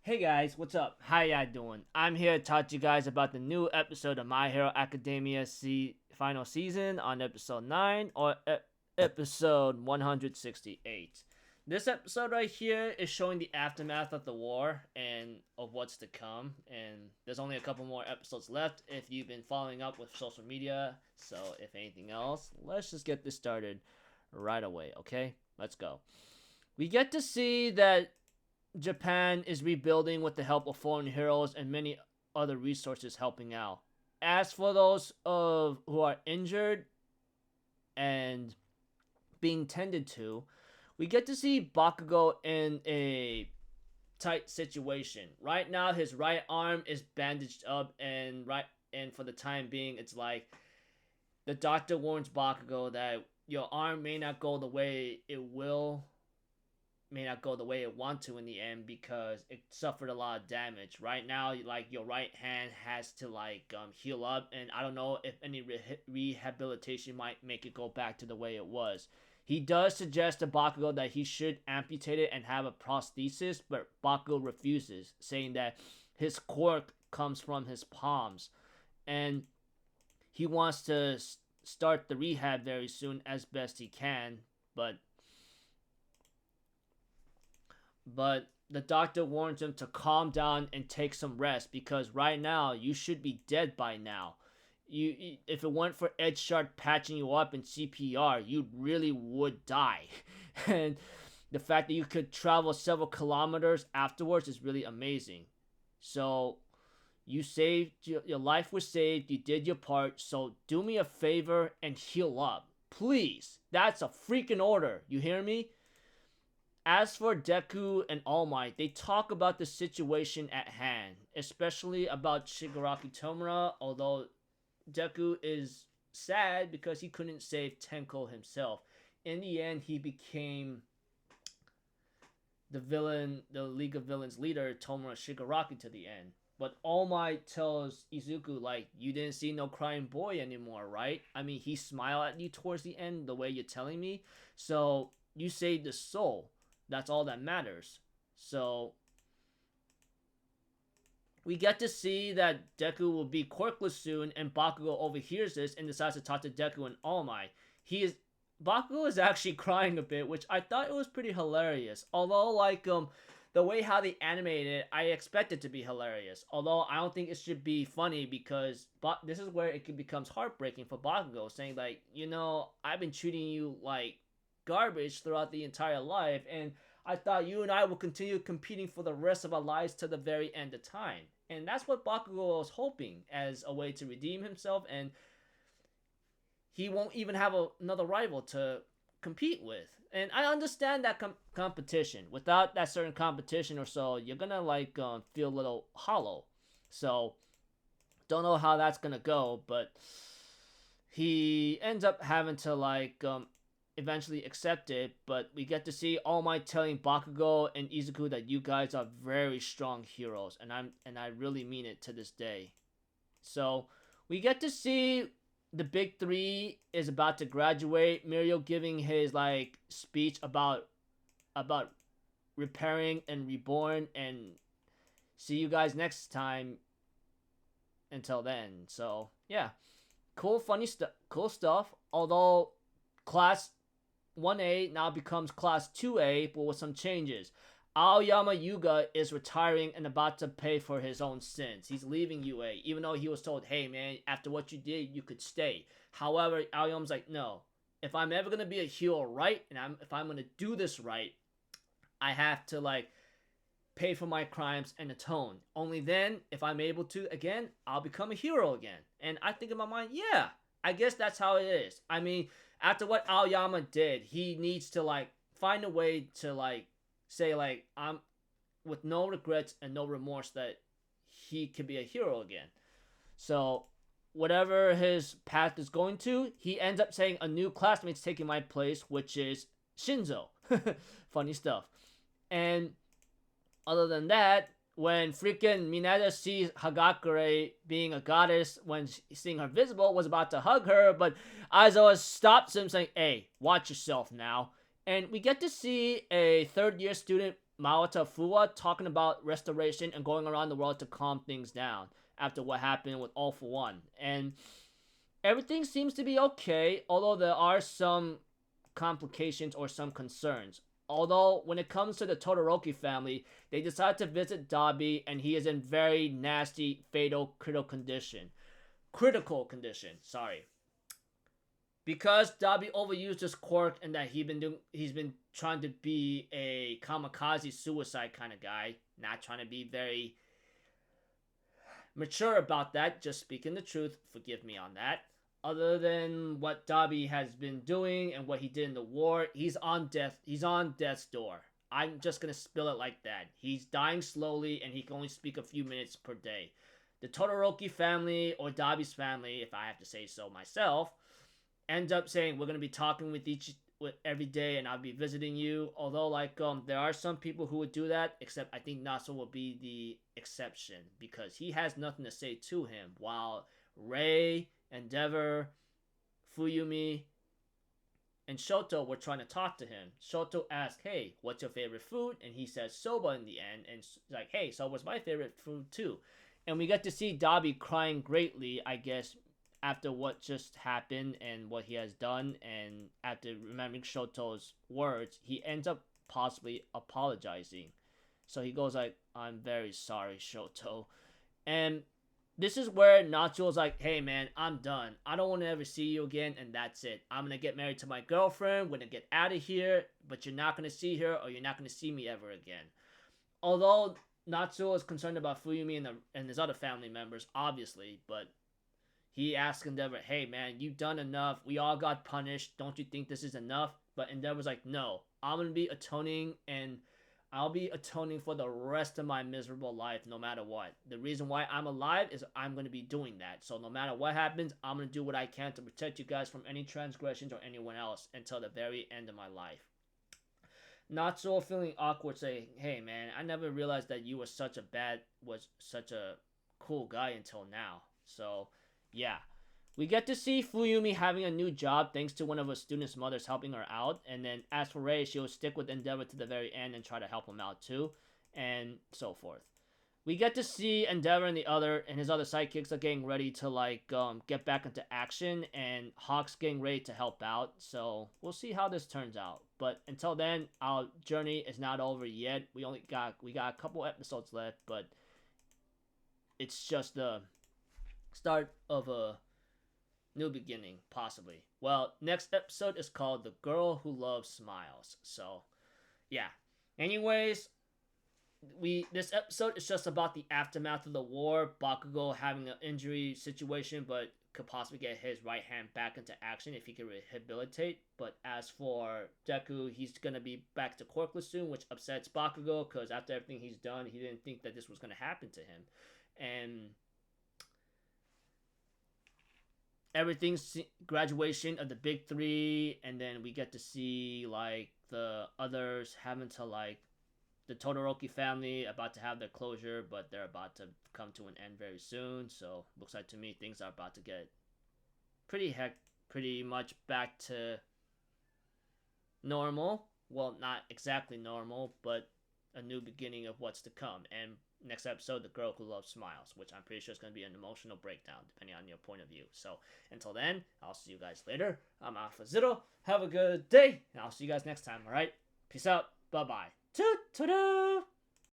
Hey guys, what's up? How y'all doing? I'm here to talk to you guys about the new episode of My Hero Academia final season on episode 9 or episode 168. This episode right here is showing the aftermath of the war and of what's to come. And there's only a couple more episodes left if you've been following up with social media. So, if anything else, let's just get this started right away, okay? Let's go. We get to see that Japan is rebuilding with the help of foreign heroes and many other resources helping out. As for those who are injured and being tended to, we get to see Bakugo in a tight situation. Right now his right arm is bandaged up and for the time being it's like the doctor warns Bakugo that your arm may not go the way it want to in the end because it suffered a lot of damage. Right now, like your right hand has to heal up, and I don't know if any rehabilitation might make it go back to the way it was. He does suggest to Bakugo that he should amputate it and have a prosthesis, but Bakugo refuses, saying that his quirk comes from his palms, and he wants to start the rehab very soon as best he can, but the doctor warns him to calm down and take some rest because right now you should be dead by now. If it weren't for Ed Sharp patching you up in CPR, you really would die. And the fact that you could travel several kilometers afterwards is really amazing. So you saved your life was saved. You did your part. So do me a favor and heal up, please. That's a freaking order. You hear me? As for Deku and All Might, they talk about the situation at hand, especially about Shigaraki Tomura, although Deku is sad because he couldn't save Tenko himself. In the end, he became the League of Villains leader, Tomura Shigaraki, to the end. But All Might tells Izuku, you didn't see no crying boy anymore, right? I mean, he smiled at you towards the end, the way you're telling me. So, you saved his soul. That's all that matters. So, we get to see that Deku will be quirkless soon, and Bakugo overhears this and decides to talk to Deku and All Might. Bakugo is actually crying a bit, which I thought it was pretty hilarious. Although, the way how they animated it, I expect it to be hilarious. Although, I don't think it should be funny because this is where it becomes heartbreaking for Bakugo, saying, I've been treating you like garbage throughout the entire life, and I thought you and I will continue competing for the rest of our lives to the very end of time. And that's what Bakugo was hoping as a way to redeem himself, and he won't even have another rival to compete with. And I understand that competition. Without that certain competition or so, you're gonna feel a little hollow. So don't know how that's gonna go, but he ends up having to eventually accept it, but we get to see All Might telling Bakugo and Izuku that you guys are very strong heroes, and I really mean it to this day. So we get to see the big three is about to graduate. Mirio giving his speech about repairing and reborn, and see you guys next time. Until then, so yeah, cool, funny stuff, cool stuff. Although class 1A now becomes Class 2A, but with some changes. Aoyama Yuga is retiring and about to pay for his own sins. He's leaving UA, even though he was told, hey man, after what you did, you could stay. However, Aoyama's like, no. If I'm ever going to be a hero right, and if I'm going to do this right, I have to pay for my crimes and atone. Only then, if I'm able to, again, I'll become a hero again. And I think in my mind, yeah, I guess that's how it is. I mean, after what Aoyama did, he needs to find a way to say I'm with no regrets and no remorse that he can be a hero again. So whatever his path is going to, he ends up saying a new classmate's taking my place, which is Shinzo. Funny stuff. And other than that, when freaking Mineta sees Hagakure being a goddess, when seeing her visible, was about to hug her, but Aizawa stops him saying, hey, watch yourself now. And we get to see a third-year student Mawata Fuwa talking about restoration and going around the world to calm things down after what happened with All For One. And everything seems to be okay, although there are some complications or some concerns. Although, when it comes to the Todoroki family, they decide to visit Dabi, and he is in very nasty, fatal, critical condition, sorry. Because Dabi overused his quirk and that he's been trying to be a kamikaze suicide kind of guy, not trying to be very mature about that, just speaking the truth, forgive me on that. Other than what Dabi has been doing and what he did in the war, he's on death's door. I'm just gonna spill it like that. He's dying slowly and he can only speak a few minutes per day. The Todoroki family, or Dabi's family, if I have to say so myself, ends up saying we're gonna be talking with every day and I'll be visiting you. Although there are some people who would do that, except I think Natsuo will be the exception because he has nothing to say to him, while Rei, Endeavor, Fuyumi, and Shoto were trying to talk to him. Shoto asked, hey, what's your favorite food? And he says soba in the end, and like, hey, soba's my favorite food too. And we get to see Dabi crying greatly, I guess, after what just happened and what he has done, and after remembering Shoto's words, he ends up possibly apologizing. So he goes like, I'm very sorry, Shoto. And this is where Natsuo's like, hey man, I'm done. I don't want to ever see you again, and that's it. I'm going to get married to my girlfriend. We're going to get out of here, but you're not going to see her or you're not going to see me ever again. Although Natsuo is concerned about Fuyumi and his other family members, obviously, but he asks Endeavor, hey man, you've done enough. We all got punished. Don't you think this is enough? But Endeavor's like, no, I'm going to be atoning, and I'll be atoning for the rest of my miserable life no matter what. The reason why I'm alive is I'm going to be doing that. So no matter what happens, I'm going to do what I can to protect you guys from any transgressions or anyone else until the very end of my life. Natsuo feeling awkward saying, hey man, I never realized that you was such a cool guy until now. So yeah. We get to see Fuyumi having a new job thanks to one of her students' mothers helping her out. And then as for Rei, she'll stick with Endeavor to the very end and try to help him out too. And so forth. We get to see Endeavor and his other sidekicks are getting ready to get back into action. And Hawk's getting ready to help out. So we'll see how this turns out. But until then, our journey is not over yet. We got a couple episodes left. But it's just the start of a new beginning, possibly. Well, next episode is called The Girl Who Loves Smiles. So, yeah. Anyways, this episode is just about the aftermath of the war. Bakugo having an injury situation, but could possibly get his right hand back into action if he can rehabilitate. But as for Deku, he's going to be back to Corkless soon, which upsets Bakugo, because after everything he's done, he didn't think that this was going to happen to him. And everything's graduation of the big three, and then we get to see the others having to the Todoroki family about to have their closure, but they're about to come to an end very soon. So looks like to me things are about to get pretty much back to normal. Well, not exactly normal, but a new beginning of what's to come. And next episode, The Girl Who Loves Smiles, which I'm pretty sure is going to be an emotional breakdown, depending on your point of view. So, until then, I'll see you guys later. I'm Alpha Zero. Have a good day, and I'll see you guys next time, alright? Peace out. Bye-bye. Toot-toot-toot!